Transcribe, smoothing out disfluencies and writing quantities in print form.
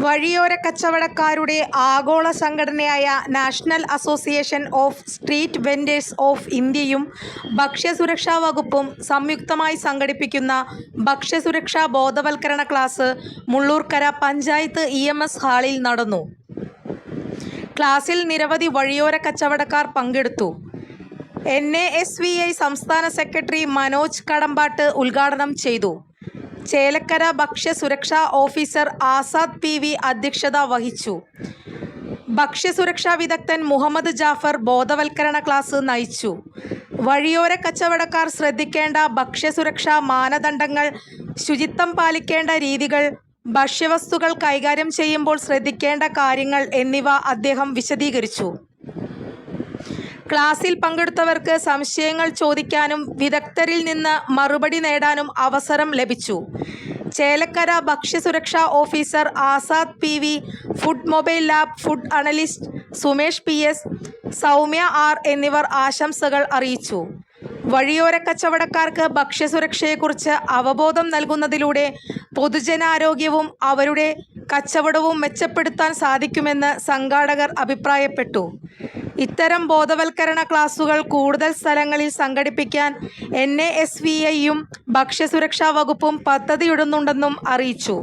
വഴിയോര കച്ചവടക്കാരുടെ ആഗോള സംഘടനയായ national association of street vendors of ഇന്ത്യയും ഭക്ഷ്യസുരക്ഷാ വകുപ്പും സംയുക്തമായി സംഘടിപ്പിക്കുന്ന ഭക്ഷ്യസുരക്ഷാ ബോധവൽക്കരണ ക്ലാസ് മുള്ളൂർക്കര പഞ്ചായത്ത് EMS ഹാളിൽ നടന്നു. ക്ലാസിൽ നിരവധി വഴിയോര കച്ചവടക്കാർ പങ്കെടുത്തു. NASVI സംസ്ഥാന സെക്രട്ടറി മനോജ് കടമ്പാട്ട് ഉദ്ഘാടനം ചെയ്തു. ചേലക്കര ഭക്ഷ്യസുരക്ഷാ ഓഫീസർ ആസാദ് PV അധ്യക്ഷത വഹിച്ചു. ഭക്ഷ്യസുരക്ഷാ വിദഗ്ധൻ മുഹമ്മദ് ജാഫർ ബോധവൽക്കരണ ക്ലാസ് നയിച്ചു. വഴിയോര കച്ചവടക്കാർ ശ്രദ്ധിക്കേണ്ട ഭക്ഷ്യസുരക്ഷാ മാനദണ്ഡങ്ങൾ, ശുചിത്വം പാലിക്കേണ്ട രീതികൾ, ഭക്ഷ്യവസ്തുക്കൾ കൈകാര്യം ചെയ്യുമ്പോൾ ശ്രദ്ധിക്കേണ്ട കാര്യങ്ങൾ എന്നിവ അദ്ദേഹം വിശദീകരിച്ചു. ക്ലാസിൽ പങ്കെടുത്തവർക്ക് സംശയങ്ങൾ ചോദിക്കാനും വിദഗ്ധരിൽ നിന്ന് മറുപടി നേടാനും അവസരം ലഭിച്ചു. ചേലക്കര ഭക്ഷ്യസുരക്ഷാ officer Azad PV, food mobile lab food analyst Sumesh PS, Soumya R എന്നിവർ ആശംസകൾ അറിയിച്ചു. വഴിയോര കച്ചവടക്കാർക്ക് ഭക്ഷ്യസുരക്ഷയെക്കുറിച്ച് അവബോധം നൽകുന്നതിലൂടെ പൊതുജനാരോഗ്യവും അവരുടെ കച്ചവടവും മെച്ചപ്പെടുത്താൻ സാധിക്കുമെന്ന് സംഘാടകർ അഭിപ്രായപ്പെട്ടു. ഇത്തരം ബോധവൽക്കരണ ക്ലാസുകൾ കൂടുതൽ സ്ഥലങ്ങളിൽ സംഘടിപ്പിക്കാൻ NASVIയും ഭക്ഷ്യസുരക്ഷാ വകുപ്പും പദ്ധതിയിടുന്നുണ്ടെന്നും അറിയിച്ചു.